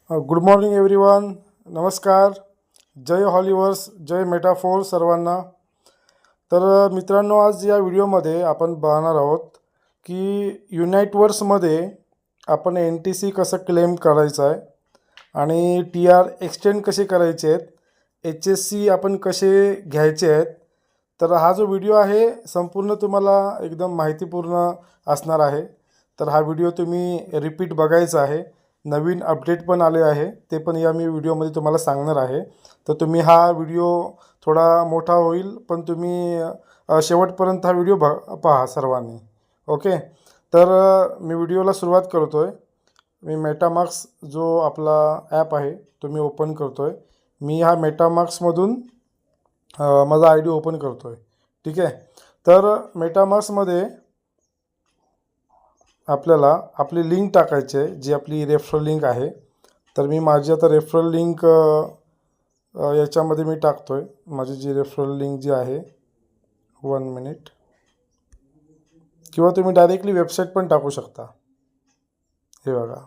Good morning everyone. नमस्कार. जय हॉलिवर्स, जय metaphor सर्वांना. तर मित्रांनो, आज या व्हिडिओमध्ये आपण पाहणार आहोत की युनाइटवर्समध्ये आपण NTC कसं क्लेम करायचं आहे आणि TR एक्सटेंड कसे करायचे आहेत, HSC आपण कसे घ्यायचे आहेत. तर हा जो व्हिडिओ आहे संपूर्ण तुम्हाला एकदम माहितीपूर्ण असणार आहे. तर हा व्हिडिओ तुम्ही रिपीट बघायचा आहे. नवीन अपडेट पण आले आहे, ते पण या मी व्हिडिओमध्ये तुम्हाला सांगणार आहे. तर तुम्ही हा व्हिडिओ थोडा मोठा होईल, पण तुम्ही शेवटपर्यंत हा व्हिडिओ पहा सर्वांनी. ओके. तर मी व्हिडिओला सुरुवात करतो आहे. मी मेटामास्क जो आपला ॲप आहे तो मी ओपन करतो आहे. मी हा मेटामास्कमधून माझा ID ओपन करतो आहे. ठीक आहे. तर मेटामास्कमध्ये आपल्याला आपली लिंक टाकायची आहे, जी आपली रेफरल लिंक आहे. तर मी माझी आता रेफरल लिंक याच्यामध्ये मी टाकतो आहे. माझी जी रेफरल लिंक जी आहे, 1 मिनिट, किंवा तुम्ही डायरेक्टली वेबसाईट पण टाकू शकता. हे बघा,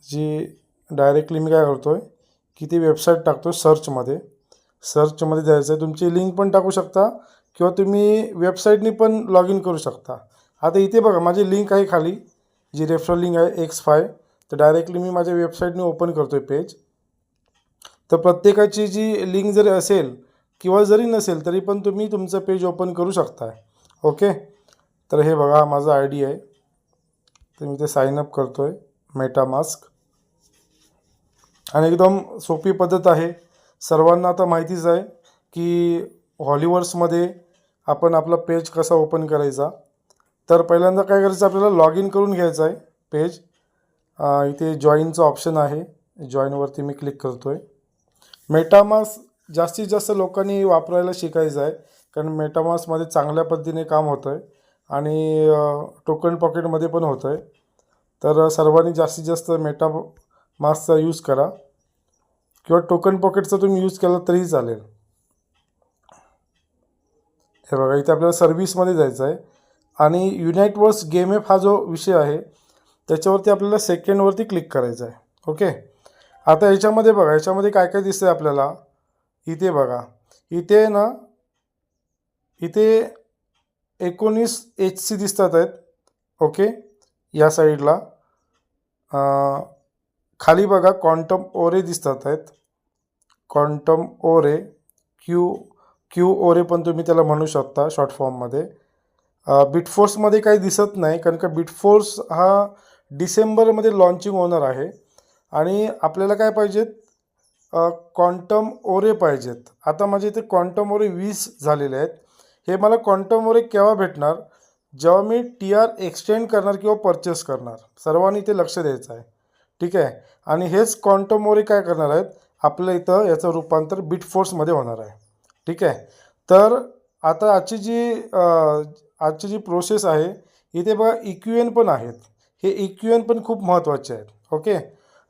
जी डायरेक्टली मी काय करतो आहे की ती वेबसाईट टाकतो सर्चमध्ये जायचं आहे. तुमची लिंक पण टाकू शकता किंवा तुम्ही वेबसाईटनी पण लॉग इन करू शकता. आता इथे बघा माझी लिंक आहे खाली, जी रेफरल लिंक आहे X5. तर डायरेक्टली मी माझ्या वेबसाईटने ओपन करतो आहे पेज. तर प्रत्येकाची जी लिंक जरी असेल किंवा जरी नसेल तरी पण तुम्ही तुमचं पेज ओपन करू शकता. ओके. तर हे बघा माझा ID आहे. तर मी ते साइनअप करतो आहे मेटामास्क. आणि एकदम सोपी पद्धत आहे. सर्वांना आता माहितीच आहे की हॉलिवर्समध्ये आपण आपला पेज कसा ओपन करायचा. तर पहिल्यांदा काय करायचं, आपल्याला लॉग इन करून घ्यायचं आहे पेज. इथे जॉईनचं ऑप्शन आहे, जॉईनवरती मी क्लिक करतो आहे. मेटामास्क जास्तीत जास्त लोकांनी वापरायला शिकायचं आहे, कारण मेटामास्कमध्ये चांगल्या पद्धतीने काम होतं आहे आणि टोकन पॉकेटमध्ये पण होतं आहे. तर सर्वांनी जास्तीत जास्त मेटामास्कचा यूज करा, किंवा टोकन पॉकेटचा तुम्ही यूज केला तरीही चालेल. हे बघा, इथे आपल्याला सर्व्हिसमध्ये जायचं आहे आणि युनाइटवर्स गेम ॲप हा जो विषय आहे त्याच्यावरती आपल्याला सेकंडवरती क्लिक करायचं आहे. ओके. आता याच्यामध्ये बघा, याच्यामध्ये काय काय दिसतं आहे आपल्याला. इथे बघा, इथे ना, इथे 19 HC दिसतात आहेत. ओके. या साईडला खाली बघा क्वांटम ओरे दिसतात आहेत. क्वांटम ओरे, क्यू ओरे पण तुम्ही त्याला म्हणू शकता शॉर्ट फॉर्ममध्ये. बिटफोर्समध्ये काही दिसत नाही, कारण का बिटफोर्स हा डिसेंबरमध्ये लॉन्चिंग होणार आहे आणि आपल्याला काय पाहिजेत, क्वांटम ओरे पाहिजेत. आता माझे इथे क्वांटम ओरे 20 झालेले आहेत. हे मला क्वांटम ओरे केव्हा भेटणार, जेव्हा मी TR एक्सटेंड करणार किंवा परचेस करणार. सर्वांनी इथे लक्ष द्यायचं आहे. ठीक आहे. आणि हेच क्वांटम ओरे काय करणार आहेत, आपल्या इथं याचं रूपांतर बिटफोर्समध्ये होणार आहे. ठीक आहे. तर आता आजची जी प्रोसेस आहे, इथे बघा EQN पण आहेत. हे EQN पण खूप महत्त्वाचे आहेत. ओके.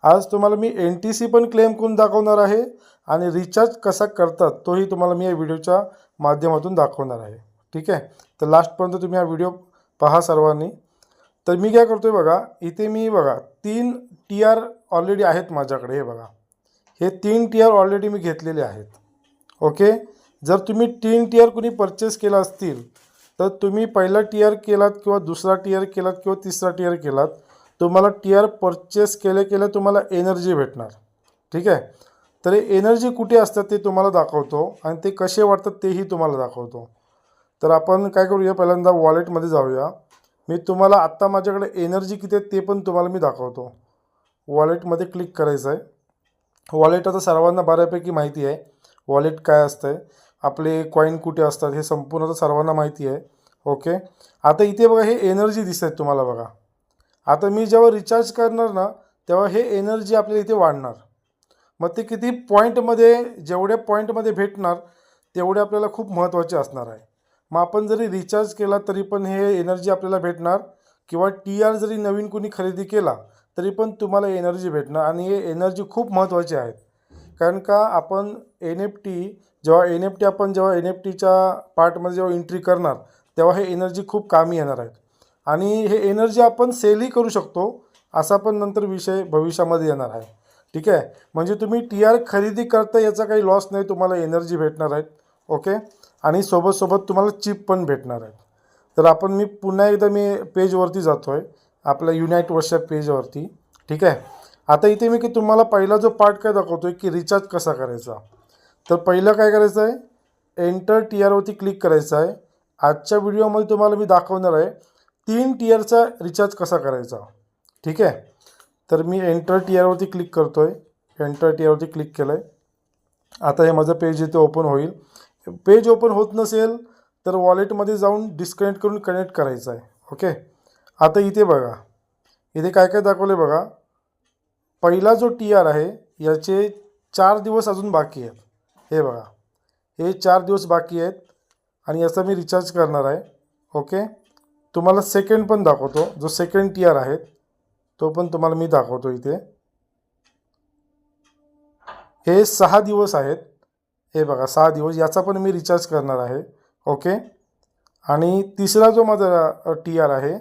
आज तुम्हाला मी NTC पण क्लेम करून दाखवणार आहे आणि रिचार्ज कसा करतात तोही तुम्हाला मी या व्हिडिओच्या माध्यमातून दाखवणार आहे. ठीक आहे. तर लास्टपर्यंत तुम्ही हा व्हिडिओ पहा सर्वांनी. तर मी काय करतो आहे बघा, इथे मी बघा 3 TR ऑलरेडी आहेत माझ्याकडे. हे बघा, हे 3 TR ऑलरेडी मी घेतलेले आहेत. ओके. जर तुम्ही 3 TR कुणी परचेस केला असतील तर तुम्ही पहिला TR केलात किंवा दुसरा TR केलात किंवा तिसरा TR केलात, तुम्हाला TR परचेस केल्या तुम्हाला एनर्जी भेटणार. ठीक आहे. तर हे एनर्जी कुठे असतात ते तुम्हाला दाखवतो आणि ते कसे वाटतात तेही तुम्हाला दाखवतो. तर आपण काय करूया, पहिल्यांदा वॉलेटमध्ये जाऊया. मी तुम्हाला आत्ता माझ्याकडे एनर्जी किती आहे ते पण तुम्हाला मी दाखवतो. वॉलेटमध्ये क्लिक करायचं आहे. वॉलेट आता सर्वांना बऱ्यापैकी माहिती आहे वॉलेट काय असतं आहे, आपले कॉईन कुठे असतात हे संपूर्ण आता सर्वांना माहिती आहे. ओके. आता इथे बघा, हे एनर्जी दिसत आहेत तुम्हाला बघा. आता मी जेव्हा रिचार्ज करणार ना, तेव्हा हे एनर्जी आपल्याला इथे वाढणार. मग ते किती पॉईंटमध्ये, जेवढ्या पॉईंटमध्ये भेटणार तेवढे आपल्याला खूप महत्त्वाचे असणार आहे. मग आपण जरी रिचार्ज केला तरी पण हे एनर्जी आपल्याला भेटणार, किंवा TR जरी नवीन कोणी खरेदी केला तरी पण तुम्हाला एनर्जी भेटणार. आणि हे एनर्जी खूप महत्त्वाचे आहेत, कारण का आपण जेव्हा NFTच्या पार्टमध्ये जेव्हा एंट्री करणार तेव्हा हे एनर्जी खूप कामी येणार आहेत. आणि हे एनर्जी आपण सेलही करू शकतो असा पण नंतर विषय भविष्यामध्ये येणार आहे. ठीक आहे, म्हणजे तुम्ही TR खरेदी करता याचा काही लॉस नाही, तुम्हाला एनर्जी भेटणार आहेत. ओके, आणि सोबत तुम्हाला चिप पण भेटणार आहेत. तर आपण मी पुन्हा एकदा पेजवरती जातो आहे, आपल्या युनाइट व्हॉट्सॲप पेजवरती. ठीक आहे, आता इथे मी की तुम्हाला पहिला जो पार्ट काय दाखवतो आहे की रिचार्ज कसा करायचा. तर पहिलं काय करायचं आहे, एंटर TRवरती क्लिक करायचं आहे. आजच्या व्हिडिओमध्ये तुम्हाला मी दाखवणार आहे 3 टीयरचा रिचार्ज कसा करायचा. ठीक आहे, तर मी एंटर TRवरती क्लिक करतो आहे. एंटर TRवरती क्लिक केलं आहे. आता हे माझं पेज इथे ओपन होईल. पेज ओपन होत नसेल तर वॉलेटमध्ये जाऊन डिस्कनेक्ट करून कनेक्ट करायचं आहे. ओके, आता इथे बघा, इथे काय काय दाखवलं आहे बघा. पहिला जो TR आहे याचे 4 दिवस अजून बाकी आहेत. हे बघा, हे 4 दिवस बाकी आहेत आणि याचा मी रिचार्ज करणार आहे. ओके, तुम्हाला सेकंड पण दाखवतो, जो सेकंड TR आहे तो पण तुम्हाला मी दाखवतो. इथे हे 6 दिवस आहेत. हे बघा 6 दिवस, याचा पण मी रिचार्ज करणार आहे. ओके, आणि तिसरा जो माझा TR आहे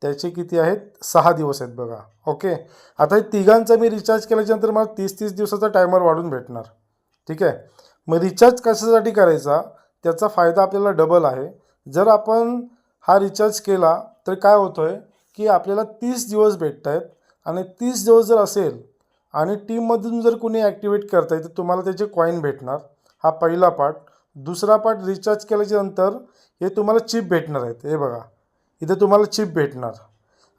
त्याचे किती आहेत, 6 दिवस आहेत बघा. ओके, आता हे तिघांचा मी रिचार्ज केल्याच्यानंतर मला 30 दिवसाचा टायमर वाढून भेटणार. ठीक आहे, मग रिचार्ज कशासाठी करायचा, त्याचा फायदा आपल्याला डबल आहे. जर आपण हा रिचार्ज केला तर काय होतं आहे की आपल्याला 30 दिवस भेटत आहेत, आणि 30 दिवस जर असेल आणि टीममधून जर कोणी ॲक्टिवेट करत आहे तर तुम्हाला त्याचे कॉईन भेटणार. हा पहिला पार्ट. दुसरा पार्ट, रिचार्ज केल्याच्यानंतर हे तुम्हाला चिप भेटणार आहेत. हे बघा, इथे तुम्हाला चिप भेटणार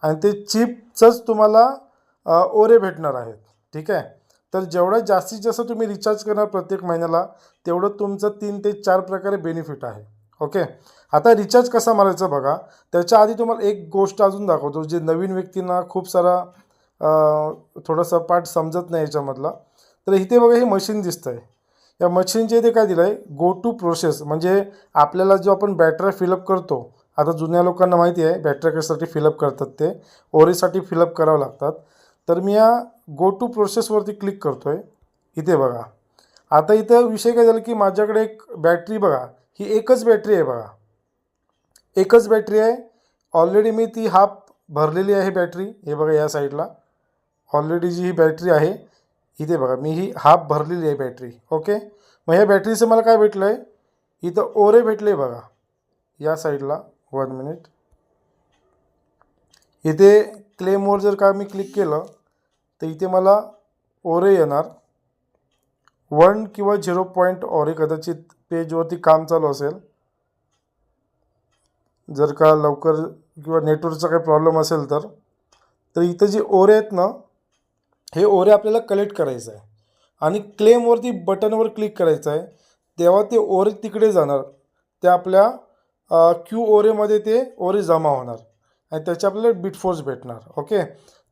आणि ते चिपचंच तुम्हाला ओरे भेटणार आहेत. ठीक आहे, तर जेवढा जास्तीत जास्त तुम्ही रिचार्ज करणार प्रत्येक महिन्याला तेवढं तुमचं 3 ते 4 प्रकारे बेनिफिट आहे. ओके, आता रिचार्ज कसा मारायचा बघा. त्याच्या आधी तुम्हाला एक गोष्ट अजून दाखवतो, जे नवीन व्यक्तींना खूप सारा थोडासा पार्ट समजत नाही याच्यामधला. तर इथे बघा, हे मशीन दिसतं आहे. या मशीनच्या इथे काय दिलं आहे, गो टू प्रोसेस. म्हणजे आपल्याला जो आपण बॅटऱ्या फिलअप करतो, आता जुन्या लोकांना माहिती आहे बॅटऱ्या कशासाठी फिलअप करतात, ते ओरेसाठी फिलअप करावं लागतात. तर मी या गो टू प्रोसेसवरती क्लिक करतो आहे. इथे बघा, आता इथं विषय काय झाला की माझ्याकडे एक बॅटरी बघा, ही एकच बॅटरी आहे बघा, एकच बॅटरी आहे. ऑलरेडी मी ती हाफ भरलेली आहे बॅटरी. हे बघा, या साईडला ऑलरेडी जी ही बॅटरी आहे, इथे बघा मी ही हाफ भरलेली आहे बॅटरी. ओके, मग ह्या बॅटरीचं मला काय भेटलं आहे, इथं ओरे भेटले बघा या साईडला. 1 मिनिट, इथे क्लेमवर जर का मी क्लिक केलं तर इथे मला ओरे येणार. 1 किंवा 0 पॉईंट ओरे, कदाचित पेजवरती काम चालू असेल. जर का लवकर किंवा नेटवर्कचा काही प्रॉब्लेम असेल तर इथं जे ओरे आहेत ना, हे ओरे आपल्याला कलेक्ट करायचं आहे आणि क्लेमवरती बटनवर क्लिक करायचं आहे. तेव्हा ते ओरे तिकडे जाणार, ते आपल्या क्यू ओरेमध्ये ते ओरे जमा होणार आणि त्याचे आपल्याला बिटफोर्स भेटणार. ओके,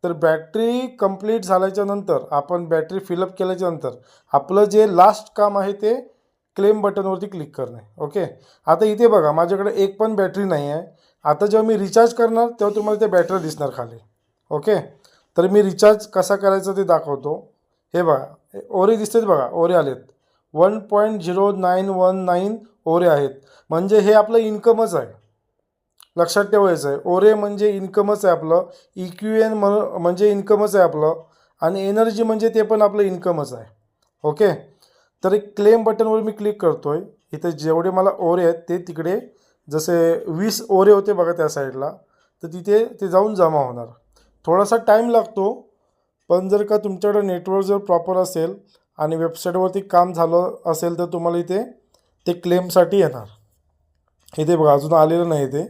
तर बॅटरी कंप्लीट झाल्याच्यानंतर, आपण बॅटरी फिलअप केल्याच्यानंतर आपलं जे लास्ट काम आहे ते क्लेम बटनवरती क्लिक करणे. ओके, आता इथे बघा माझ्याकडे एक पण बॅटरी नाही आहे. आता जेव्हा मी रिचार्ज करणार तेव्हा तुम्हाला ते बॅटरी दिसणार खाली. ओके, तर मी रिचार्ज कसा करायचा ते दाखवतो. हे बघा, ओरे दिसतात बघा, ओरे आलेत. 1.0919 ओरे आहेत. म्हणजे हे आपलं इन्कमच आहे, लक्षात ठेवायचं आहे. ओरे म्हणजे इन्कमच आहे आपलं. EQN म्हणजे इन्कमच आहे आपलं, आणि एनर्जी म्हणजे ते पण आपलं इन्कमच आहे. ओके, तर एक क्लेम बटनवर मी क्लिक करतो आहे. इथे जेवढे मला ओरे आहेत ते तिकडे, जसे 20 ओरे होते बघा त्या साईडला, तर तिथे ते जाऊन जमा होणार. थोडासा टाईम लागतो, पण जर का तुमच्याकडे नेटवर्क जर प्रॉपर असेल आणि वेबसाईटवरती काम झालं असेल तर तुम्हाला इथे ते क्लेमसाठी येणार. इथे बघा अजून आलेलं नाही ते,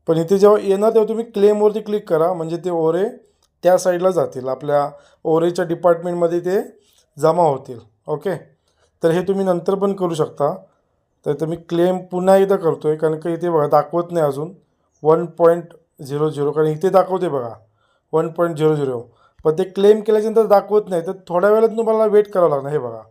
पण इथे जेव्हा येणार तेव्हा तुम्ही क्लेमवरती क्लिक करा, म्हणजे ते ओरे त्या साईडला जातील, आपल्या ओरेच्या डिपार्टमेंटमध्ये ते जमा होतील. ओके, तर हे तुम्ही नंतर पण करू शकता. तर मी क्लेम पुन्हा एकदा करतो आहे, कारण का इथे बघा दाखवत नाही अजून 1.00, कारण इथे दाखवते बघा 1.00, पण ते क्लेम केल्याच्यानंतर दाखवत नाही. तर थोड्या वेळात तुम्हाला वेट करावं लागणार. हे बघा,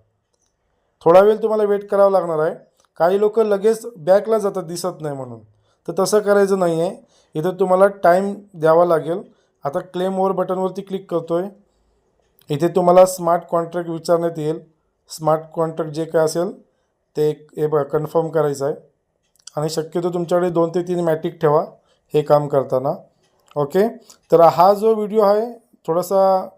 थोडा वेळ तुम्हाला वेट करावं लागणार आहे. काही लोक लगेच बॅकला जातात दिसत नाही म्हणून, तर तसं करायचं नाही आहे. इथं तुम्हाला टाईम द्यावा लागेल. आता क्लेम ओवर बटनवरती क्लिक करतो आहे. इथे तुम्हाला स्मार्ट कॉन्ट्रॅक्ट विचारण्यात येईल. स्मार्ट कॉन्ट्रॅक्ट जे काय असेल ते हे बघा कन्फर्म करायचं आहे, आणि शक्यतो तुमच्याकडे 2 ते 3 मॅटिक ठेवा हे काम करताना. ओके. तर हा जो व्हिडिओ आहे थोडासा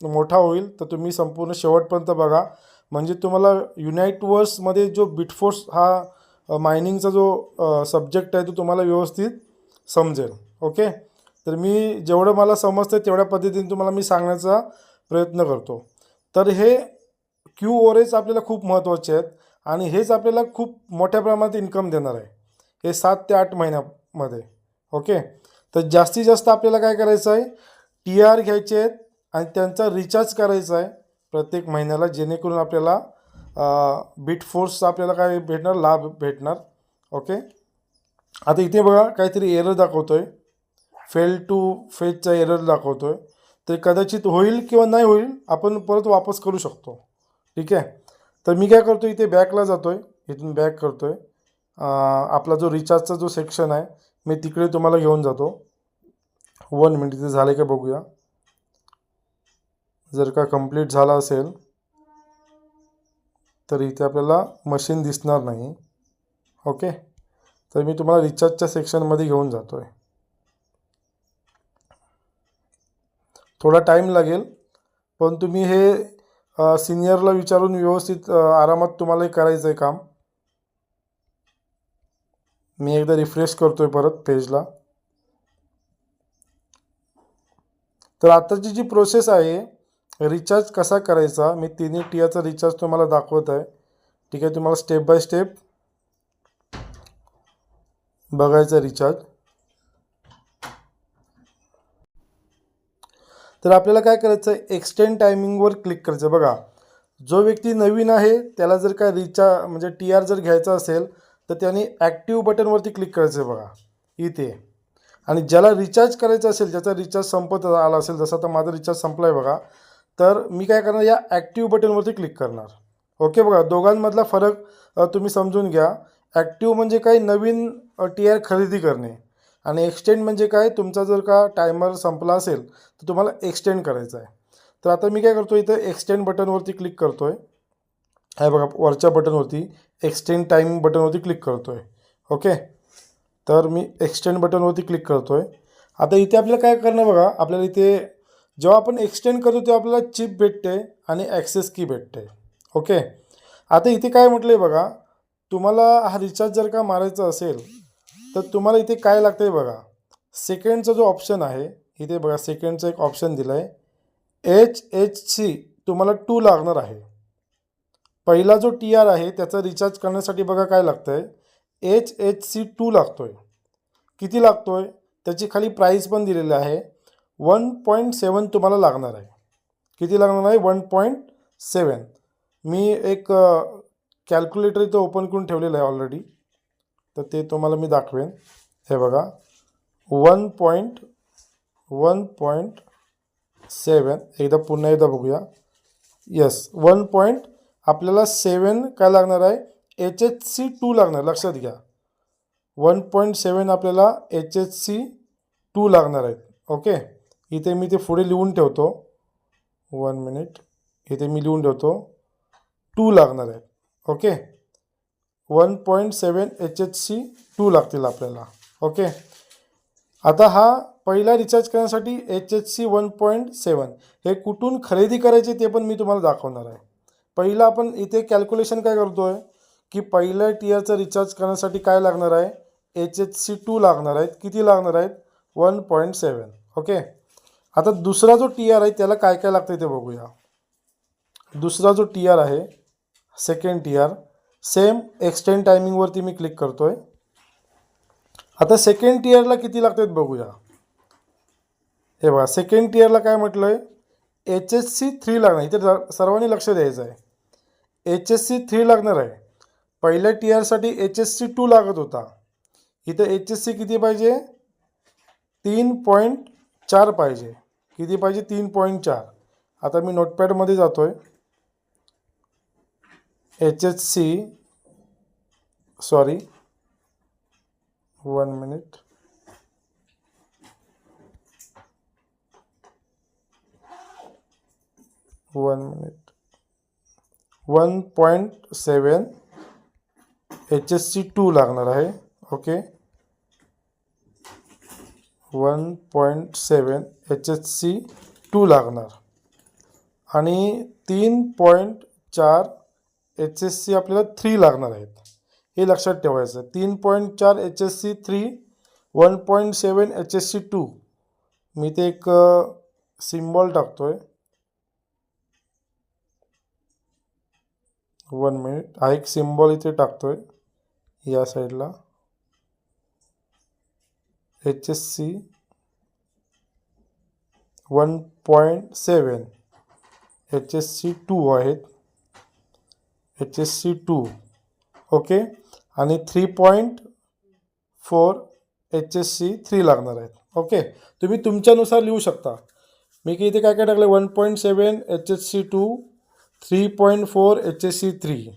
मोठा होईल, तर तुम्ही संपूर्ण शेवटपर्यंत बघा. म्हणजे तुम्हाला युनाइट वर्समध्ये जो बिटफोर्स हा मायनिंगचा जो सब्जेक्ट आहे तो तुम्हाला व्यवस्थित समजेल. ओके. तर मी जेवढं मला समजतं तेवढ्या पद्धतीने तुम्हाला मी सांगण्याचा प्रयत्न करतो. तर हे QoRa's आपल्याला खूप महत्त्वाचे आहेत आणि हेच आपल्याला खूप मोठ्या प्रमाणात इन्कम देणार आहे हे 7 ते 8 महिन्यामध्ये. ओके. तर जास्तीत जास्त आपल्याला काय करायचं आहे, TR घ्यायचे आहेत आणि त्यांचा रिचार्ज करायचा आहे प्रत्येक महिन्याला, जेणेकरून आपल्याला बिटफोर्सचा आपल्याला काय भेटणार, लाभ भेटणार. ओके. आता इथे बघा काहीतरी एरर दाखवतो आहे, फेल टू फेजचा एरर दाखवतो आहे. तर कदाचित होईल किंवा नाही होईल, आपण परत वापस करू शकतो. ठीक आहे. तर मी काय करतो, इथे बॅकला जातो आहे, इथून बॅक करतो आहे. आपला जो रिचार्जचा जो सेक्शन आहे मी तिकडे तुम्हाला घेऊन जातो. 1 मिनिट इथे झाले का बघूया. जर का कंप्लीट झाला असेल तर इथे आपल्याला मशीन दिसणार नाही. ओके. तर मी तुम्हाला रिचार्जच्या सेक्शनमध्ये घेऊन जातो आहे. थोडा टाईम लागेल, पण तुम्ही हे सिनियरला विचारून व्यवस्थित आरामात तुम्हाला करायचं आहे काम. मी एकदा रिफ्रेश करतो आहे परत पेजला. तर आताची जी प्रोसेस आहे रिचार्ज कसा करायचा, मी तिन्ही टियाचा रिचार्ज तुम्हाला दाखवत आहे. ठीक आहे. तुम्हाला स्टेप बाय स्टेप बघायचा रिचार्ज. तर आपल्याला काय करायचं आहे, एक्सटेंड टायमिंगवर क्लिक करायचं. बघा, जो व्यक्ती नवीन आहे त्याला जर काय रिचार्ज म्हणजे TR जर घ्यायचा असेल तर त्याने ॲक्टिव्ह बटनवरती क्लिक करायचं आहे बघा इथे. आणि ज्याला रिचार्ज करायचं असेल, ज्याचा रिचार्ज संपत आला असेल, जसं आता माझा रिचार्ज संपला आहे बघा, तर मी काय करणार, या ॲक्टिव्ह बटनवरती क्लिक करणार. ओके. बघा, दोघांमधला फरक तुम्ही समजून घ्या. ॲक्टिव्ह म्हणजे काय, नवीन TR खरेदी करणे, आणि एक्सटेंड म्हणजे काय, तुमचा जर का टायमर संपला असेल तर तुम्हाला एक्सटेंड करायचा आहे. तर आता मी काय करतो, इथं एक्सटेंड बटनवरती क्लिक करतो आहे. आहे बघा, वरच्या बटनवरती एक्सटेंड टाईम बटनवरती क्लिक करतो आहे. ओके. तर मी एक्सटेंड बटनवरती क्लिक करतो आहे. आता इथे आपल्याला काय करणं बघा, आपल्याला इथे जेव्हा आपण एक्सटेंड करतो तेव्हा आपल्याला चिप भेटते आणि ॲक्सेस की भेटते. ओके. आता इथे काय म्हटलं आहे बघा, तुम्हाला हा रिचार्ज जर का मारायचा असेल तर तुम्हाला इथे काय लागतं आहे बघा, सेकंडचा जो ऑप्शन आहे इथे बघा, सेकंडचा एक ऑप्शन दिला आहे, HHC तुम्हाला 2 लागणार आहे. पहिला जो TR आहे त्याचा रिचार्ज करण्यासाठी बघा काय लागतं आहे, HHC 2 लागतो आहे. किती लागतो आहे, त्याची खाली प्राईस पण दिलेली आहे, 1.7 तुम्हाला लागणार आहे. किती लागणार आहे, 1.7. मी एक कॅल्क्युलेटर इथं ओपन करून ठेवलेलं आहे ऑलरेडी, तर ते तुम्हाला मी दाखवेन. हे बघा, 1.7. एकदा पुन्हा एकदा बघूया. यस, 1. आपल्याला 7 काय लागणार आहे, HHC 2 लागणार, लक्षात घ्या. 1.7 आपल्याला HHC 2 लागणार आहेत. ओके. इथे मी ते पुढे लिहून ठेवतो. 1 मिनिट, इथे मी लिहून ठेवतो 2 लागणार आहेत. ओके. 1.7 HHC 2 लागतील आपल्याला. ओके. आता हा पहिला रिचार्ज करण्यासाठी HHC 1.7 हे कुठून खरेदी करायचे ते पण मी तुम्हाला दाखवणार आहे. पहिलं आपण इथे कॅल्क्युलेशन काय करतो आहे की पहिल्या टीआरचा रिचार्ज करण्यासाठी काय लागणार आहे, HHC 2 लागणार आहेत. किती लागणार आहेत, 1.7. ओके. आता दुसरा जो TR आहे त्याला काय काय लागतं ते बघूया. दुसरा जो TR आहे, सेकंड TR, सेम एक्सटेंड टायमिंगवरती मी क्लिक करतो आहे. आता सेकंड टियरला किती लागतात बघूया. हे बघा, सेकंड टियरला काय म्हटलं आहे, HHC 3 लागणार. इथे सर्वांनी लक्ष द्यायचं आहे, HHC 3 लागणार आहे. पहिल्या टियरसाठी HHC 2 लागत होता. इथं HHC किती पाहिजे, 3.4 पाहिजे. किती पाहिजे, 3.4. आता मी नोटपॅडमध्ये जातो आहे, HHC, sorry 1 minute, one minute, 1.7 HHC 2 लागणार आहे. ओके, 1.7 HSC2 लागणार आणि 3.4 HSC आपल्याला 3 लागणार आहेत. हे लक्षात ठेवायचं. 3.4 HSC3 1.7 HSC2. मी ते एक सिम्बॉल टाकतोय. 1 मिनिट. हा एक सिम्बॉल इथे टाकतोय या साईडला. HSC 1.7 HSC2 आहेत. HSC2 okay. आणि 3.4 HSC3 लागणार आहेत. ओके. तुम्ही तुमच्यानुसार लिहू शकता. मी की इथे काय काय टाकलं 1.7 HSC2 3.4 HSC3.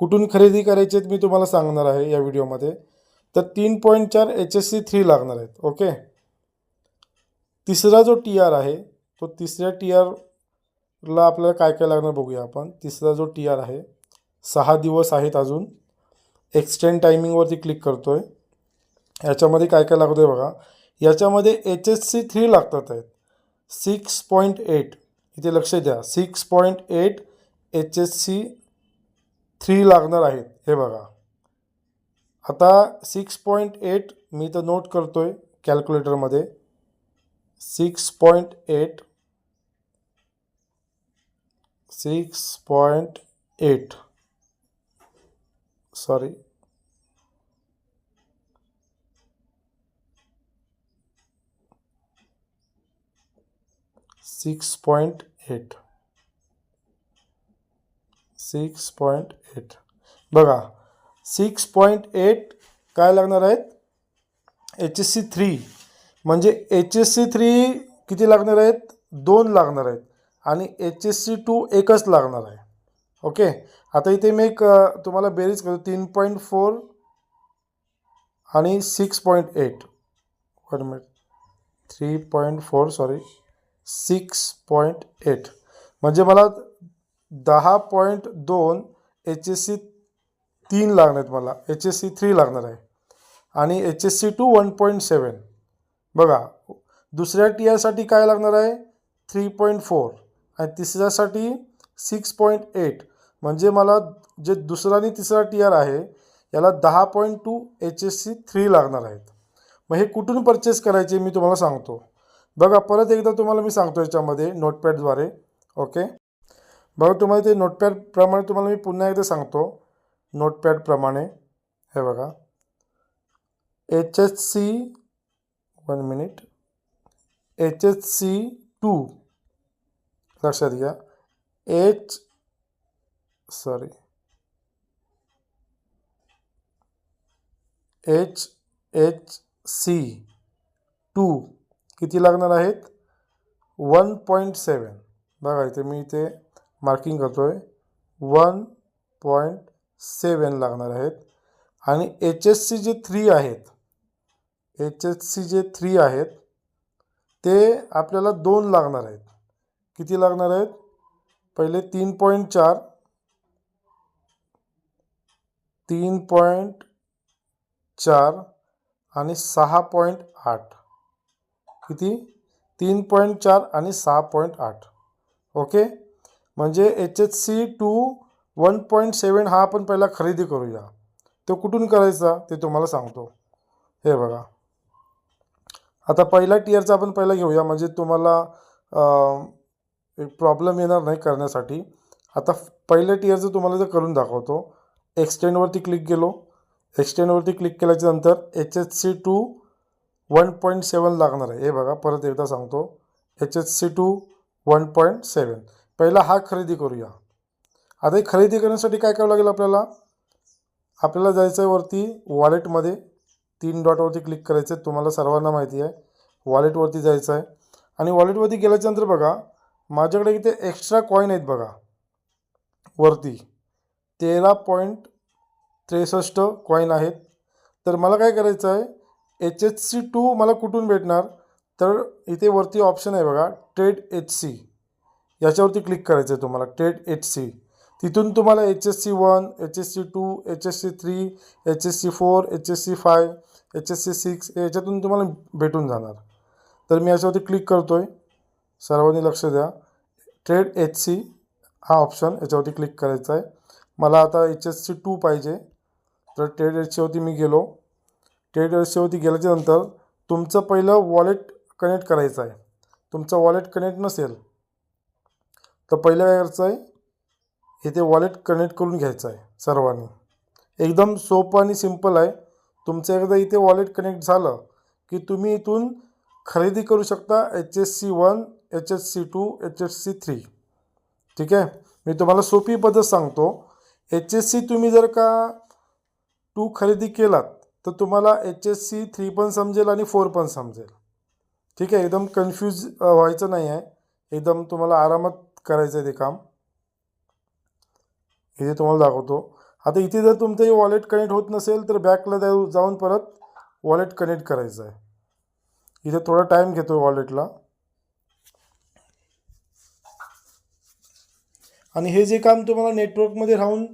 कुठून खरेदी करायचे मी तुम्हाला सांगणार आहे या व्हिडिओमध्ये. तर 3.4 HSC3 लागणार आहेत. ओके. तिसरा जो TR आहे तो तिसऱ्या TRला आपल्याला काय काय लागणार बघूया आपण. तिसरा जो TR आहे 6 दिवस आहेत अजून. एक्सटेंड टायमिंगवरती क्लिक करतोय. याच्यामध्ये काय काय लागतं आहे बघा. याच्यामध्ये HSC3 लागतात आहेत 6.8. इथे लक्ष द्या 6.8 HSC3 लागणार आहेत. हे बघा. आता 6.8 मी तर नोट करतोय कॅल्क्युलेटरमध्ये. 6.8 सॉरी 6.8 बघा. 6.8 काय लागणार आहेत HSC3. म्हणजे HSC3 किती लागणार आहेत 2 लागणार आहेत आणि HSC2 एकच लागणार आहे. ओके. आता इथे मी एक तुम्हाला बेरीज करतो. 3.4 आणि 6.8. 1 मिनिट. 3.4 सॉरी 6.8 म्हणजे मला 10.2 HSC3 लागणार आहेत. मला HSC3 लागणार आहे आणि HSC2 1.7. बघा. दुसऱ्या TRसाठी काय लागणार आहे 3.4 आणि तिसऱ्यासाठी 6.8. म्हणजे मला जे दुसरा आणि तिसरा TR आहे याला 10.2 HSC3 लागणार आहेत. मग हे कुठून परचेस करायचे मी तुम्हाला सांगतो. बघा परत एकदा तुम्हाला मी सांगतो याच्यामध्ये नोटपॅडद्वारे. ओके. बघा तुम्हाला ते नोटपॅडप्रमाणे तुम्हाला मी पुन्हा एकदा सांगतो. नोटपॅडप्रमाणे हे बघा. HSC 1 minute. HSC2 लक्षात घ्या. HSC2 किती लागणार आहेत 1.7. बघा इथे मी इथे मार्किंग करतोय 1.7 लागणार आहेत. आणि HSC जे 3 आहेत ते आपल्याला 2 लागणार आहेत. किती लागणार आहेत पहिले 3.4 आणि 6.8. किती 3.4 आणि 6.8. ओके. म्हणजे HSC2 1.7 हा आपण पहिला खरेदी करूया. तो कुठून करायचा ते तुम्हाला सांगतो. हे बघा. आता पहिला टीयरचा आपण पहिला घेऊया म्हणजे तुम्हाला एक प्रॉब्लेम येणार नाही करण्यासाठी. आता पहिल्या टीयरचं तुम्हाला ते करून दाखवतो. एक्सटेंडवरती क्लिक केलो. एक्सटेंडवरती क्लिक केल्याच्यानंतर HSC2 1.7 लागणार आहे. हे बघा परत एकदा सांगतो. HSC2 1.7 पहिला हा खरेदी करूया. आता हे खरेदी करण्यासाठी काय करावं लागेल आपल्याला जायचं आहे वरती वॉलेटमध्ये. 3 डॉटवरती क्लिक करायचं आहे. तुम्हाला सर्वांना माहिती आहे वॉलेटवरती जायचं आहे. आणि वॉलेटवरती गेल्याच्यानंतर बघा माझ्याकडे इथे एक्स्ट्रा कॉईन आहेत बघा वरती 13.63 कॉईन आहेत. तर मला काय करायचं आहे HSC2 मला कुठून भेटणार तर इथे वरती ऑप्शन आहे बघा ट्रेड HC. याच्यावरती क्लिक करायचं आहे तुम्हाला ट्रेड HC. तिथून तुम्हाला HSC1 HSC2 HSC3 HSC4 HSC5 HSC6 याच्यातून तुम्हाला भेटून जाणार. तर मी याच्यावरती क्लिक करतो आहे. सर्वांनी लक्ष द्या. ट्रेड HC हा ऑप्शन याच्यावरती क्लिक करायचा आहे. मला आता HSC2 पाहिजे. तर ट्रेड HCवरती मी गेलो. ट्रेड HCवरती गेल्याच्यानंतर तुमचं पहिलं वॉलेट कनेक्ट करायचं आहे. तुमचं वॉलेट कनेक्ट नसेल तर पहिलं काय करायचं आहे, इथे वॉलेट कनेक्ट करून घ्यायचं आहे सर्वांनी. एकदम सोपं आणि सिम्पल आहे. तुमचं एकदा इथे वॉलेट कनेक्ट झालं की तुम्ही इथून खरेदी करू शकता HSC1, HSC2, HSC3. ठीक आहे. मी तुम्हाला सोपी पद्धत सांगतो. HSC तुम्ही जर का 2 खरेदी केलात तर तुम्हाला HSC3 पण समजेल आणि 4 पण समजेल. ठीक आहे. एकदम कन्फ्यूज व्हायचं नाही आहे. एकदम तुम्हाला आरामात करायचं आहे ते काम. इथे तुम्हाला दाखवतो. आता इथे जर तुमचं हे वॉलेट कनेक्ट होत नसेल तर बॅकला जाऊन परत वॉलेट कनेक्ट करायचं आहे. इथे थोडा टाईम घेतो वॉलेटला. आणि हे जे काम तुम्हाला नेटवर्कमध्ये राहून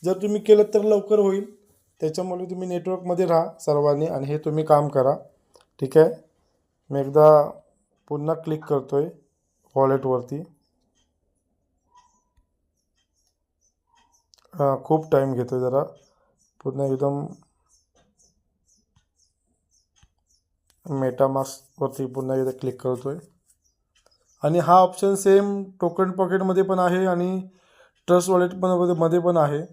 जर तुम्ही केलं तर लवकर होईल. त्याच्यामुळे तुम्ही नेटवर्कमध्ये राहा सर्वांनी आणि हे तुम्ही काम करा. ठीक आहे. मी एकदा पुन्हा क्लिक करतो आहे वॉलेटवरती. खूप टाईम घेतो आहे जरा. पुन्हा एकदम मेटामास्कवरती पुन्हा एकदा क्लिक करतो आहे. आणि हा ऑप्शन सेम टोकन पॉकेटमध्ये पण आहे आणि ट्रस्ट वॉलेटमध्ये पण आहे.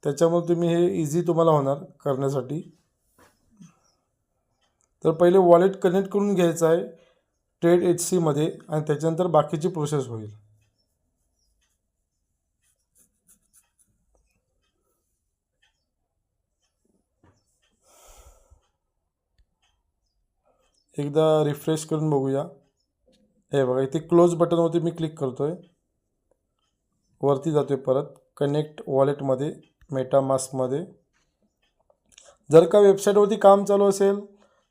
त्याच्यामुळे तुम्ही हे इझी तुम्हाला होणार करण्यासाठी. तर पहिले वॉलेट कनेक्ट करून घ्यायचं आहे ट्रेड HCमध्ये आणि त्याच्यानंतर बाकीची प्रोसेस होईल. एकदा रिफ्रेश करून बघूया. हे बघा इथे क्लोज बटनवरती मी क्लिक करतो आहे. वरती जातो आहे परत कनेक्ट वॉलेटमध्ये मेटामास्कमध्ये. जर का वेबसाईटवरती काम चालू असेल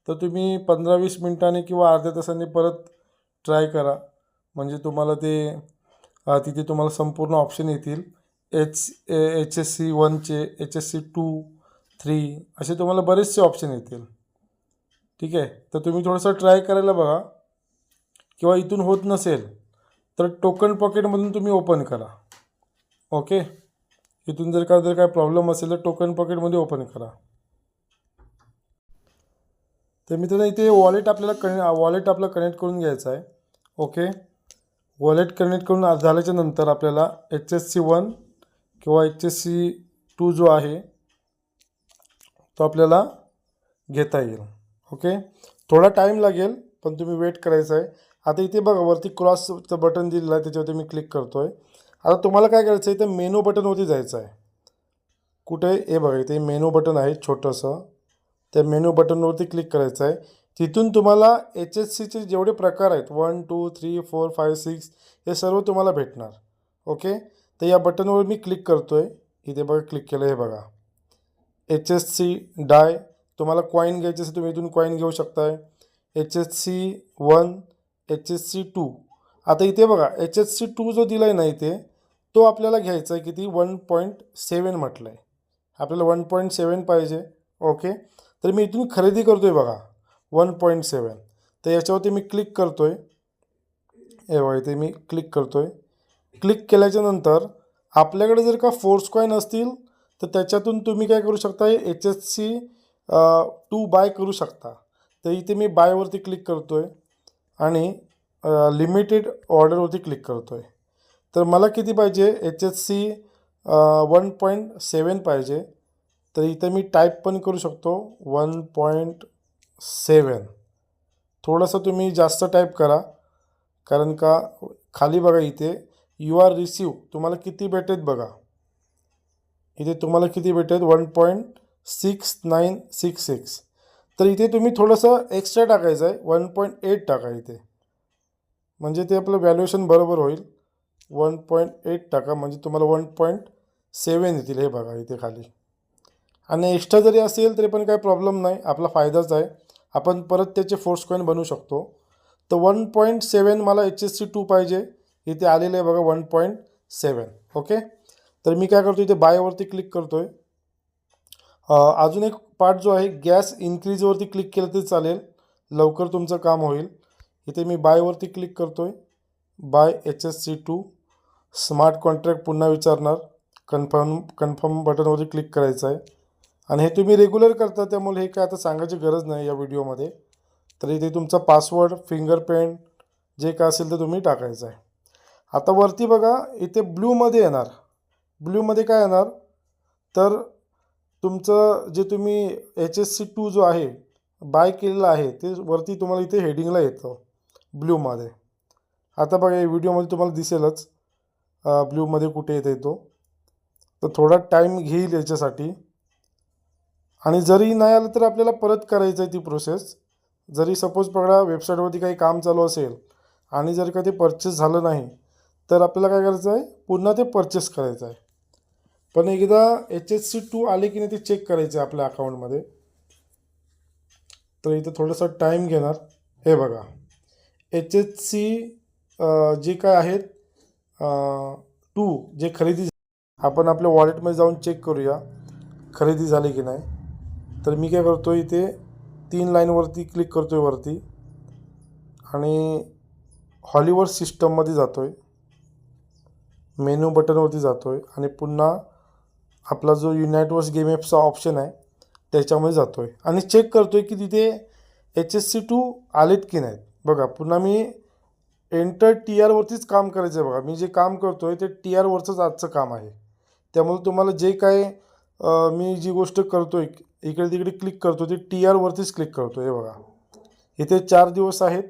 तर तुम्ही 15-20 मिनिटांनी किंवा अर्ध्या तासांनी परत ट्राय करा. म्हणजे तुम्हाला ते तिथे तुम्हाला संपूर्ण ऑप्शन येतील. HSC1चे, HSC2, 3 असे तुम्हाला बरेचसे ऑप्शन येतील. ठीक आहे. तर तुम्ही थोडंसं ट्राय करायला बघा. किंवा इथून होत नसेल तर टोकन पॉकेटमधून तुम्ही ओपन करा. ओके. इथून जर काय प्रॉब्लेम असेल तर टोकन पॉकेटमध्ये ओपन करा. तर मित्रांनो इथे वॉलेट आपलं कनेक्ट करून घ्यायचं आहे. ओके. वॉलेट कनेक्ट करून झाल्याच्या नंतर आपल्याला HSC1 किंवा HSC2 जो आहे तो आपल्याला घेता येईल. ओके. थोडा टाईम लागेल पण तुम्ही वेट करायचं आहे. आता इथे बघा वरती क्रॉसचं बटन दिलेलं आहे त्याच्यावरती मी क्लिक करतो आहे. आता तुम्हाला काय करायचं आहे इथे मेनू बटनवरती जायचं आहे. कुठे हे बघा इथे मेनू बटन आहे छोटंसं. त्या मेनू बटनवरती क्लिक करायचं आहे. तिथून तुम्हाला HSCचे जेवढे प्रकार आहेत 1, 2, 3, 4, 5, 6 हे सर्व तुम्हाला भेटणार. ओके. तर या बटनवर मी क्लिक करतो आहे. इथे बघा क्लिक केलं. हे बघा HSC डाय. तुम्हाला कॉईन घ्यायचे असेल तुम्ही इथून कॉईन घेऊ शकताय. HSC1, HSC2. आता इथे बघा HSC2 जो दिला आहे ना इथे तो आपल्याला घ्यायचा आहे. किती 1.7 म्हटलं आहे. आपल्याला 1.7 पाहिजे. ओके. तर मी इथून खरेदी करतो आहे बघा 1.7. तर याच्यावरती मी क्लिक करतो आहे. हे बघा इथे मी क्लिक करतो आहे. क्लिक केल्याच्यानंतर आपल्याकडे जर का फोर्स कॉईन असतील तर त्याच्यातून तुम्ही काय करू शकता HSC2 बाय करू शकता. तर इथे मी बायवरती क्लिक करतो आहे आणि लिमिटेड ऑर्डरवरती क्लिक करतो आहे. तर मला किती पाहिजे HSC 1.7 पाहिजे. तर इथे मी टाईप पण करू शकतो 1.7. थोडंसं तुम्ही जास्त टाईप करा कारण का खाली बघा इथे यू आर रिसीव तुम्हाला किती भेटेत बघा. इथे तुम्हाला किती भेटेत 1.6966. तर इथे तुम्ही थोडंसं एक्स्ट्रा टाकायचं आहे 1.8 टाका इथे. म्हणजे ते आपलं व्हॅल्युएशन बरोबर होईल. 1.8 टाका म्हणजे तुम्हाला 1.7 येतील. हे बघा इथे खाली. आणि एक्स्ट्रा जरी असेल तरी पण काही प्रॉब्लेम नाही. आपला फायदाच आहे. आपण परत त्याचे फोर्स कॉईन बनवू शकतो. तर 1.7 मला HSC2 पाहिजे. इथे आलेलं आहे बघा 1.7. ओके. तर मी काय करतो इथे बायवरती क्लिक करतो आहे. अजून एक पार्ट जो आहे गॅस इन्क्रीजवरती क्लिक केलं तरी चालेल, लवकर तुमचं काम होईल. इथे मी बायवरती क्लिक करतो आहे. बाय HSC2 स्मार्ट कॉन्ट्रॅक्ट पुन्हा विचारणार. कन्फर्म बटनवरती क्लिक करायचं आहे आणि हे तुम्ही रेग्युलर करता त्यामुळे हे काय आता सांगायची गरज नाही या व्हिडिओमध्ये. तर इथे तुमचा पासवर्ड, फिंगरप्रिंट जे काय असेल ते तुम्ही टाकायचं आहे. आता वरती बघा इथे ब्ल्यूमध्ये येणार. ब्ल्यूमध्ये काय येणार तर तुमचं जे तुम्ही HSC2 जो आहे बाय केलेलं आहे ते वरती तुम्हाला इथे हेडिंगला येतं ब्ल्यूमध्ये. आता बघा या व्हिडिओमध्ये तुम्हाला दिसेलच ब्ल्यूमध्ये कुठे येते तो. तर थोडा टाईम घेईल याच्यासाठी आणि जरी नाही आलं तर आपल्याला परत करायचं आहे ती प्रोसेस. जरी सपोज बघा वेबसाईटवरती काही काम चालू असेल आणि जर का ते परचेस झालं नाही तर आपल्याला काय करायचं आहे, पुन्हा ते परचेस करायचं आहे. पण एकदा HSC2 आले की नाही ते चेक करायचे आपल्या अकाउंटमध्ये. तर इथं थोडंसं टाईम घेणार. हे बघा HSC जे काय आहेत 2 जे खरेदी, आपण आपल्या वॉलेटमध्ये जाऊन चेक करूया खरेदी झाली की नाही. तर मी काय करतो इथे 3 लाईनवरती क्लिक करतो आहे वरती आणि हॉलिवर्ड सिस्टममध्ये जातो आहे. मेनू बटनवरती जातो आहे आणि पुन्हा आपला जो युनायटवर्स गेम ॲप्सचा ऑप्शन आहे त्याच्यामध्ये जातो आहे आणि चेक करतो आहे की तिथे HSC2 आलेत की नाहीत. बघा पुन्हा मी एंटर TR वरतीच काम करायचं आहे. बघा मी जे काम करतो आहे ते TR वरचंच आजचं काम आहे. त्यामुळे तुम्हाला जे काय मी जी गोष्ट करतो आहे इकडे तिकडे क्लिक करतो ते TR वरतीच क्लिक करतो आहे. बघा इथे 4 दिवस आहेत.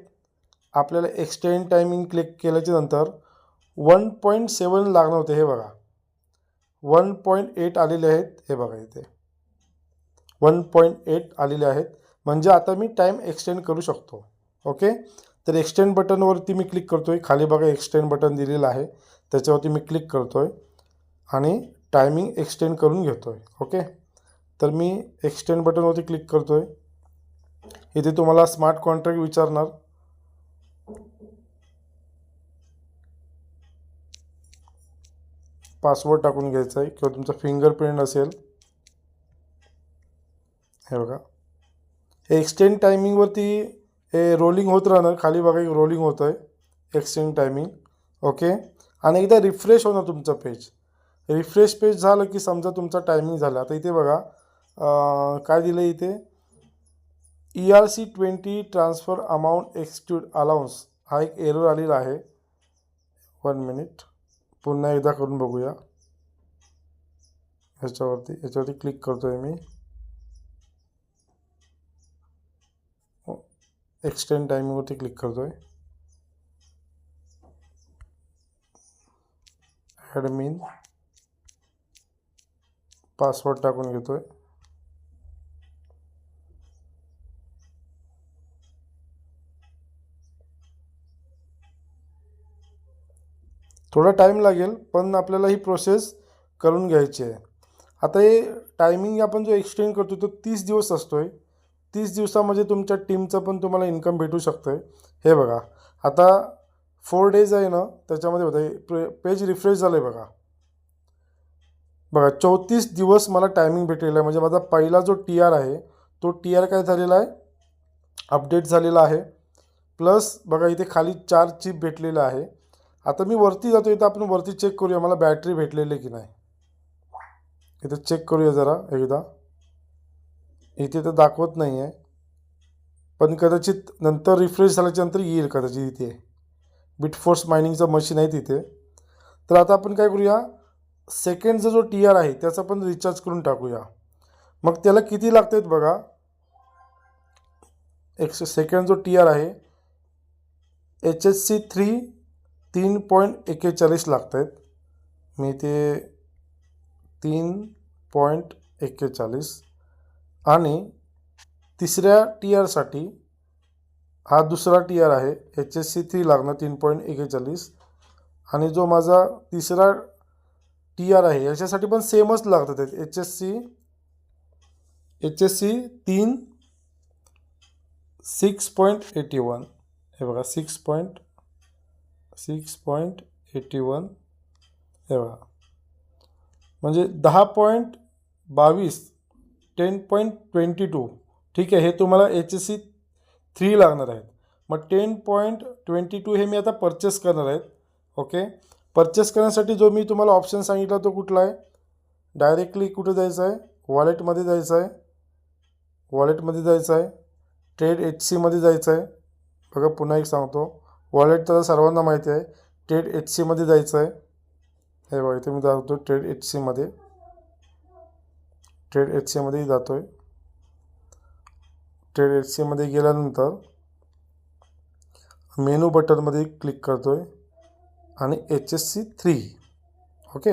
आपल्याला एक्सटेंड टायमिंग क्लिक केल्याच्या नंतर 1.7 लागणार होते. हे बघा 1.8 आलेले आहेत. हे बघा इथे 1.8 आलेले आहेत. म्हणजे आता मी टाईम एक्सटेंड करू शकतो. ओके, तर एक्सटेंड बटनवरती मी क्लिक करतो आहे. खाली बघा एक्सटेंड बटन दिलेलं आहे त्याच्यावरती मी क्लिक करतो आहे आणि टायमिंग एक्सटेंड करून घेतो आहे. ओके, तर मी एक्सटेंड बटनवरती क्लिक करतो आहे. इथे तुम्हाला स्मार्ट कॉन्ट्रॅक्ट विचारणार. पासवर्ड टाकून घ्यायचा आहे किंवा तुमचा फिंगरप्रिंट असेल. हे बघा हे एक्सटेंड टायमिंगवरती हे रोलिंग होत राहणार. खाली बघा एक रोलिंग होतं आहे एक्सटेंड टायमिंग. ओके, आणि एकदा रिफ्रेश होणार तुमचं पेज. रिफ्रेश पेज झालं की समजा तुमचा टायमिंग झाला. आता इथे बघा काय दिलं इथे ERC20 ट्रान्सफर अमाऊंट एक्सक्यूड अलाउन्स हा एक एरर आलेला आहे. 1 मिनिट पुन्हा एकदा करून बघूया. याच्यावरती क्लिक करतो आहे मी. एक्सटेंड टायमिंगवरती क्लिक करतो आहे. ॲडमिन पासवर्ड टाकून घेतो आहे. थोडा टाईम लागेल पण आपल्याला ही प्रोसेस करून घ्यायची आहे. आता हे टायमिंग आपण जो एक्सटेंड करतो तो 30 दिवस असतो आहे. 30 दिवसामध्ये तुमच्या टीमचं पण तुम्हाला इन्कम भेटू शकतं आहे. हे बघा आता 4 डेज आहे ना त्याच्यामध्ये होतं पेज रिफ्रेश झालं आहे. बघा 34 दिवस मला टायमिंग भेटलेला आहे. म्हणजे माझा पहिला जो TR आहे तो TR काय झालेला आहे, अपडेट झालेला आहे. प्लस बघा इथे खाली 4 चिप भेटलेलं आहे. आता मी वरती जातो. इथं आपण वरती चेक करूया मला बॅटरी भेटलेली की नाही. इथं चेक करूया जरा एकदा. इथे तर दाखवत नाही आहे पण कदाचित नंतर रिफ्रेश झाल्याच्यानंतर येईल कदाचित. इथे बिटफोर्स मायनिंगचं मशीन आहे तिथे. तर आता आपण काय करूया, सेकंडचा जो TR आहे त्याचा पण रिचार्ज करून टाकूया. मग त्याला किती लागत आहेत बघा. सेकंड जो TR आहे HSC3 3.41 लागत आहेत. मी ते 3.41 आणि तिसऱ्या TRसाठी हा दुसरा TR आहे HSC3 लागणार 3.41 आणि जो माझा तिसरा TR आहे याच्यासाठी पण सेमच लागतात आहेत HSC3 6.81. हे बघा 6.81 हे बघा म्हणजे 10.22 10.22 ठीक आहे, हे तुम्हाला HSC 3 लागणार आहेत. मग 10.22 हे मी आता परचेस करणार आहेत. ओके, परचेस करण्यासाठी जो मी तुम्हाला ऑप्शन सांगितला तो कुठला आहे? डायरेक्टली कुठे जायचं आहे? वॉलेटमध्ये जायचं आहे. वॉलेटमध्ये जायचं आहे, ट्रेड HCमध्ये जायचं आहे. बघा पुन्हा एक सांगतो, वॉलेट तर सर्वांना माहिती आहे. ट्रेड HCमध्ये जायचं आहे. हे बघा इथे मी जातो ट्रेड HCमध्ये. ट्रेड HCमध्ये जातो आहे. ट्रेड HCमध्ये गेल्यानंतर मेनू बटनमध्ये क्लिक करतो आहे आणि HSC 3. ओके,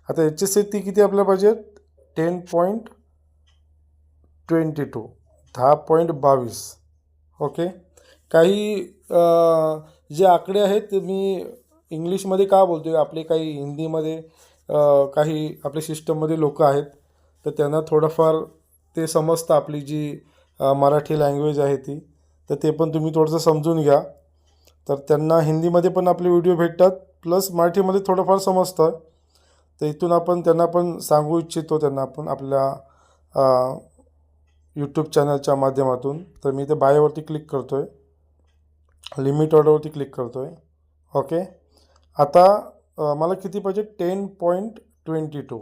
आता HSC 3 किती आपल्याला पाहिजे? 10.22 10.22. ओके, काही जे आकडे आहेत मी इंग्लिशमध्ये का बोलतो आहे, आपले काही हिंदीमध्ये काही आपल्या सिस्टममध्ये लोक आहेत तर त्यांना थोडंफार ते समजतं आपली जी मराठी लँग्वेज आहे ती, तर ते पण तुम्ही थोडंसं समजून घ्या. तर त्यांना हिंदीमध्ये पण आपले व्हिडिओ भेटतात प्लस मराठीमध्ये थोडंफार समजतं. तर इथून आपण त्यांना पण सांगू इच्छितो, त्यांना आपण आपल्या यूट्यूब चॅनलच्या माध्यमातून. तर मी इथे बायवरती क्लिक करतो आहे, लिमिट ऑर्डरवरती क्लिक करतो आहे. ओके, आता मला किती पाहिजे? 10.22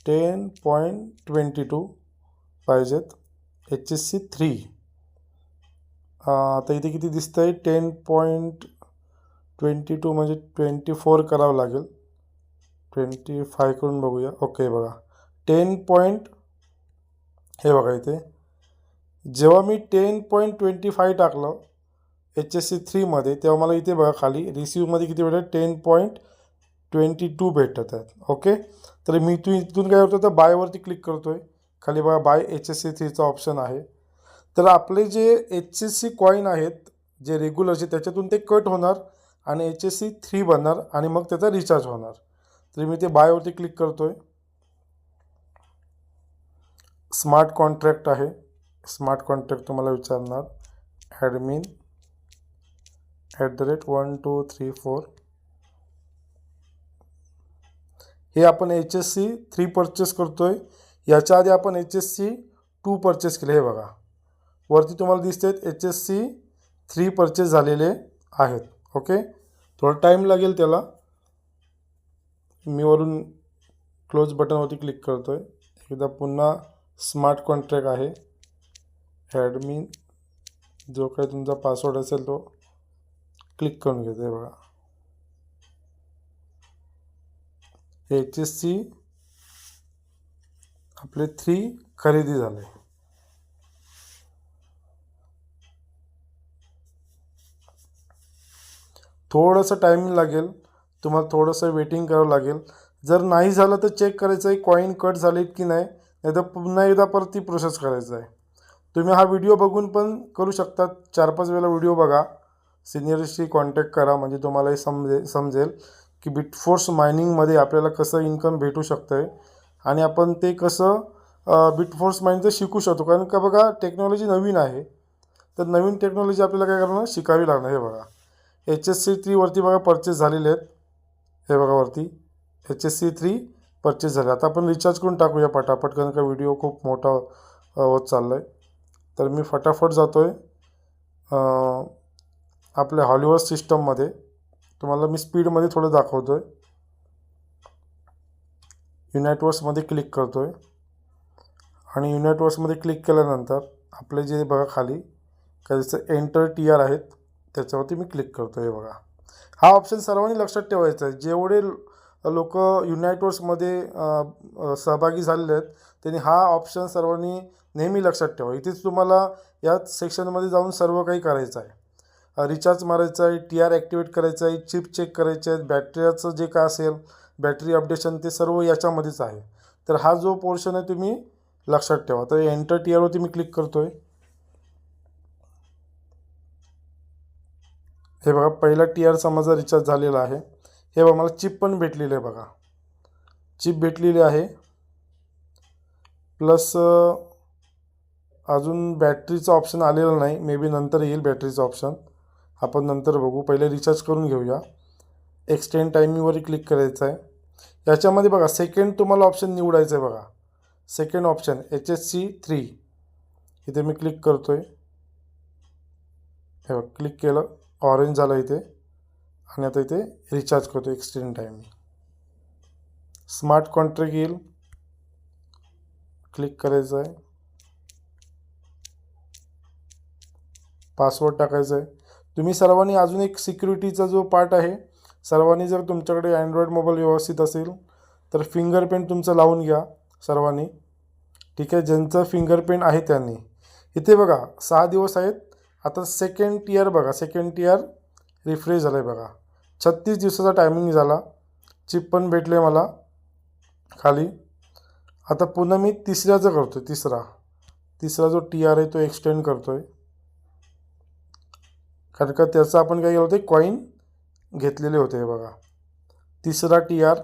10.22 पाहिजेत HSC 3. आता इथे किती दिसतं आहे? 10.22 म्हणजे 24 करावं लागेल. 25 करून बघूया. ओके, बघा 10. हे बघा इथे जेव्हा मी 10.25 टाकलं HSC 3मध्ये तेव्हा मला इथे बघा खाली रिसिव्हमध्ये किती भेटत? 10.22 भेटत आहेत. ओके, तर मी इथून काय करतो तर बायवरती क्लिक करतो आहे. खाली बघा बाय HSC 3चा ऑप्शन आहे. तर आपले जे HSC कॉईन आहेत जे रेग्युलरचे त्याच्यातून ते कट होणार आणि HSC 3 बनणार आणि मग त्याचा रिचार्ज होणार. तर मी ते बायवरती क्लिक करतो आहे. स्मार्ट कॉन्ट्रॅक्ट आहे. स्मार्ट कॉन्ट्रॅक्ट तुम्हाला विचारणार ॲडमिन @1234. हे आपण HSC 3 परचेस करतो आहे. याच्या आधी आपण HSC 2 परचेस केले. हे बघा वरती तुम्हाला दिसत आहेत HSC 3 परचेस झालेले आहेत. ओके, थोडा टाईम लागेल त्याला. मी वरून क्लोज बटनवरती क्लिक करतो आहे. एकदा पुन्हा स्मार्ट कॉन्ट्रॅक्ट आहे. ॲडमिन जो काही तुमचा पासवर्ड असेल तो क्लिक करून घेतो आहे. बघा HSC आपले 3 खरेदी झाले. थोडंसं टायमिंग लागेल, तुम्हाला थोडंसं वेटिंग करावं लागेल. जर नाही झालं तर चेक करायचं आहे कॉईन कट झालेत की नाही, नाही तर पुन्हा एकदा परत ती प्रोसेस करायचं आहे. तुम्ही हा व्हिडिओ बघून पण करू शकता. 4-5 वेळा व्हिडिओ बघा, सिनियरशी कॉन्टॅक्ट करा, म्हणजे तुम्हाला हे समजेल की बिटफोर्स मायनिंगमध्ये आपल्याला कसं इन्कम भेटू शकतं आहे आणि आपण ते कसं बिटफोर्स मायनिंगचं शिकू शकतो. कारण का बघा टेक्नॉलॉजी नवीन आहे, तर नवीन टेक्नॉलॉजी आपल्याला काय करणार? शिकावी लागणार. हे बघा HSC 3 वरती बघा परचेस झालेले आहेत. हे बघा वरती HSC 3 परचेस झाले. आता आपण रिचार्ज करून टाकूया पटापट, कारण का व्हिडिओ खूप मोठा होत चालला आहे. तर मी फटाफट जातो आहे आपल्या हॉलिवर्स सिस्टममध्ये. तुम्हाला मी स्पीडमध्ये थोडं दाखवतो आहे. युनाइटवर्समध्ये क्लिक करतो आहे आणि युनाइटवर्समध्ये क्लिक केल्यानंतर आपले जे बघा खाली काही जसं एंटर TR आहेत त्याच्यावरती मी क्लिक करतो आहे. बघा हा ऑप्शन सर्वांनी लक्षात ठेवायचा आहे. जेवढे लोक युनाइटवर्समध्ये सहभागी झालेले आहेत त्यांनी हा ऑप्शन सर्वांनी नेहमी लक्षात ठेवा. इथेच तुम्हाला या सेक्शनमध्ये जाऊन सर्व काही करायचं आहे. रिचार्ज मारायचं आहे, TR ॲक्टिवेट करायचं आहे, चिप चेक करायचे आहेत, बॅटरीचं जे काय असेल बॅटरी अपडेशन ते सर्व याच्यामध्येच आहे. तर हा जो पोर्शन आहे तुम्ही लक्षात ठेवा. तर एंटर TRवरती मी क्लिक करतो आहे. हे बघा पहिला TRचा माझा रिचार्ज झालेला आहे. हे बघा मला चिप पण भेटलेली आहे. बघा चिप भेटलेली आहे प्लस अजून बॅटरीचं ऑप्शन आलेलं नाही, मे बी नंतर येईल बॅटरीचं ऑप्शन, आपण नंतर बघू. पहिले रिचार्ज करून घेऊया. एक्सटेंड टायमिंगवर क्लिक करायचं आहे. याच्यामध्ये बघा सेकंड तुम्हाला ऑप्शन निवडायचं आहे. बघा सेकंड ऑप्शन HSC3 इथे मी क्लिक करतो आहे. हे बघ क्लिक केलं, ऑरेंज झालं इथे. आणि आता इथे रिचार्ज करतो एक्सटेंड टाईम. स्मार्ट कॉन्ट्रॅक्ट येईल, क्लिक करायचं आहे, पासवर्ड टाकायचा आहे. तुम्ही सर्वांनी अजून एक सिक्युरिटीचा जो पार्ट आहे, सर्वांनी जर तुमच्याकडे अँड्रॉईड मोबाईल व्यवस्थित असेल तर फिंगरप्रिंट तुमचं लावून घ्या सर्वांनी. ठीक आहे, ज्यांचं फिंगरप्रिंट आहे त्यांनी. इथे बघा 6 दिवस आहेत. आता सेकंड टियर बघा, सेकंड टियर रिफ्रेश झालं आहे बघा. 36 दिवसाचा टायमिंग झाला. चिप पण भेटले मला खाली. आता पुन्हा मी तिसऱ्याचं करतो आहे. तिसरा जो टियर आहे तो एक्सटेंड करतो आहे, कारण का त्याचं आपण काय केलं होतं, कॉईन घेतलेले होते. हे बघा तिसरा टियर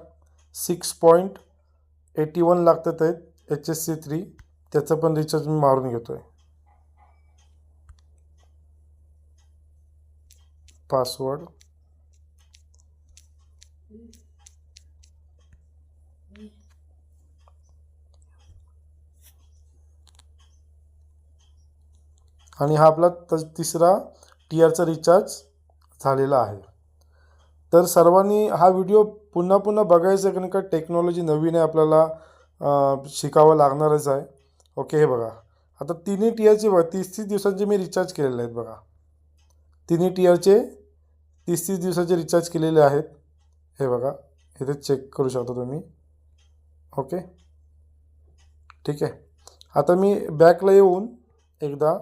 6.81 लागतात आहेत HSC3. त्याचं पण रिचार्ज मी मारून घेतो आहे. पासवर्ड आणि हा आपला तिसरा टियरचा रिचार्ज झालेला आहे. तर सर्वांनी हा व्हिडिओ पुन्हा पुन्हा बघायचा, कारण का टेक्नॉलॉजी नवीन आहे, आपल्याला शिकावं लागणारच आहे. ओके, हे बघा आता तिन्ही टियरचे बघा 30 दिवसांचे मी रिचार्ज केलेले आहेत बघा. तिन्ही टियरचे 30 दिवसाचे रिचार्ज केलेले आहेत. हे बघा इथे चेक करू शकता तुम्ही. ओके, ठीक आहे. आता मी बॅकला येऊन एकदा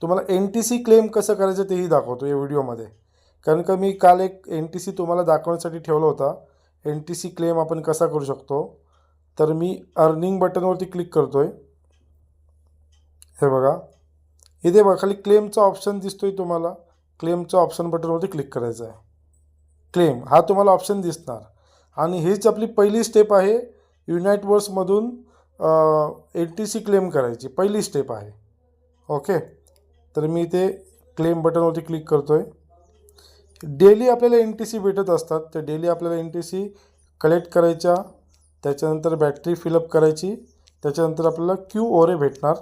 तुम्हाला NTC क्लेम कसं करायचं तेही दाखवतो या व्हिडिओमध्ये, कारण का मी काल एक NTC तुम्हाला दाखवण्यासाठी ठेवला होता. NTC क्लेम आपण कसा करू शकतो. तर मी अर्निंग बटनवरती क्लिक करतो आहे. हे बघा इथे बघा खाली क्लेमचा ऑप्शन दिसतो आहे तुम्हाला. क्लेमच्या ऑप्शन बटनवरती क्लिक करायचं आहे. क्लेम हा तुम्हाला ऑप्शन दिसणार. आणि हीच आपली पहिली स्टेप आहे युनाइटवर्समधून NTC क्लेम करायची पहिली स्टेप आहे. ओके, तर मी इथे क्लेम बटनवरती क्लिक करतो आहे. डेली आपल्याला NTC भेटत असतात. तर डेली आपल्याला NTC कलेक्ट करायच्या, त्याच्यानंतर बॅटरी फिलअप करायची, त्याच्यानंतर आपल्याला QORE भेटणार,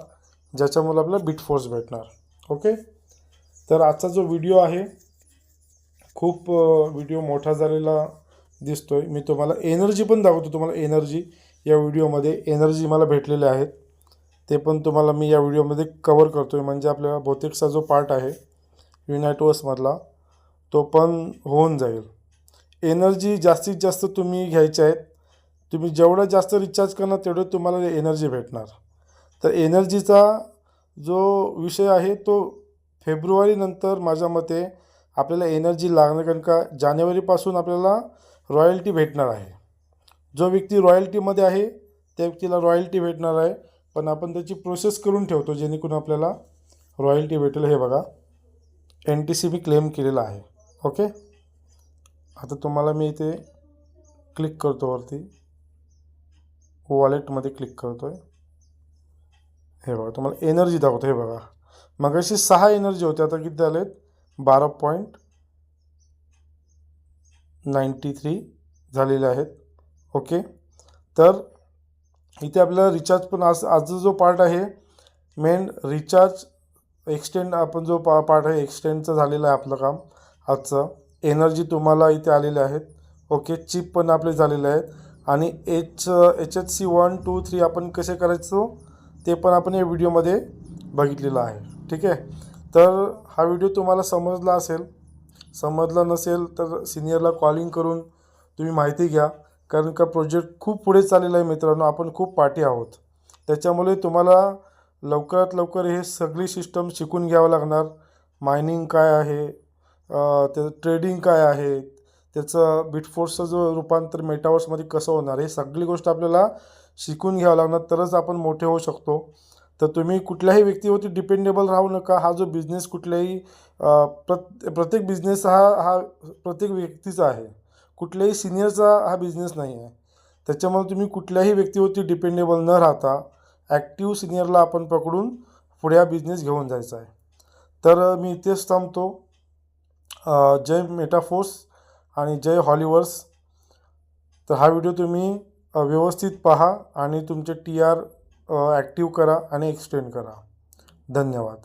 ज्याच्यामुळे आपल्याला बिटफोर्स भेटणार. ओके, तर आजचा जो व्हिडिओ आहे खूप व्हिडिओ मोठा झालेला दिसतो आहे. मी तुम्हाला एनर्जी पण दाखवतो. तुम्हाला एनर्जी या व्हिडिओमध्ये एनर्जी मला भेटलेले आहेत, ते पण तुम्हाला मी या व्हिडिओमध्ये कवर करतो आहे. म्हणजे आपल्या बहुतेकचा जो पार्ट आहे युनाइटवर्समधला तो पण होऊन जाईल. एनर्जी जास्तीत जास्त तुम्ही घ्यायच्या आहेत. तुम्ही जेवढं जास्त रिचार्ज करणार तेवढं तुम्हाला एनर्जी भेटणार. तर एनर्जीचा जो विषय आहे तो फेब्रुवारीनंतर माझ्या मते आपल्याला एनर्जी लागणार, कारण का जानेवारीपासून आपल्याला रॉयल्टी भेटणार आहे. जो व्यक्ती रॉयल्टीमध्ये आहे त्या व्यक्तीला रॉयल्टी भेटणार आहे, पण आपण त्याची प्रोसेस करून ठेवतो जेणेकरून आपल्याला रॉयल्टी भेटेल. हे बघा NTC मी क्लेम केलेला आहे. ओके, आता तुम्हाला मी इथे क्लिक करतो वरती, वॉलेटमध्ये क्लिक करतो आहे. हे बघा तुम्हाला एनर्जी दाखवतो. हे बघा मगाशी 6 एनर्जी होते, आता किती झाले आहेत 12.93 झालेले आहेत. ओके, तर इथे आपल्याला रिचार्ज पण आजचा जो पार्ट आहे मेन रिचार्ज एक्सटेंड, आपण जो पार्ट आहे एक्सटेंडचा झालेला आहे आपलं काम आजचं. एनर्जी तुम्हाला इथे आलेले आहेत. ओके, चिप पण आपले झालेले आहेत. आणि HSC 1, 2, 3 आपण कसे करायचो ते पण आपण या व्हिडिओमध्ये बघितलेलं आहे. ठीक आहे, तर हा व्हिडिओ तुम्हाला समजला असेल. समजला नसेल तर सिनियरला कॉलिंग करून तुम्ही माहिती घ्या, कारण का प्रोजेक्ट खूप पुढे चाललेला आहे मित्रांनो. आपण खूप पाठी आहोत, त्याच्यामुळे तुम्हाला लवकरात लवकर हे सगळी सिस्टम शिकून घ्यावं लागणार. मायनिंग काय आहे, त्याचं ट्रेडिंग काय आहे, त्याचं बिटफोर्सचं जो रूपांतर मेटावर्समध्ये कसं होणार, हे सगळी गोष्ट आपल्याला शिकून घ्यावं लागणार, तरच आपण मोठे होऊ शकतो. तर तुम्ही कुठल्याही व्यक्तीवरती डिपेंडेबल राहू नका. हा जो बिझनेस कुठल्याही प्रत्येक बिझनेस हा प्रत्येक व्यक्तीचा आहे, कुठल्याही सिनियरचा हा बिझनेस नाही आहे. त्याच्यामुळे तुम्ही कुठल्याही व्यक्तीवरती डिपेंडेबल न राहता ॲक्टिव्ह सिनियरला आपण पकडून पुढे हा बिझनेस घेऊन जायचा आहे. तर मी इथेच थांबतो. जय मेटाफोर्स आणि जय हॉलिवर्स. तर हा व्हिडिओ तुम्ही व्यवस्थित पहा आणि तुमचे TR ॲक्टिव्ह करा आणि एक्सटेंड करा. धन्यवाद.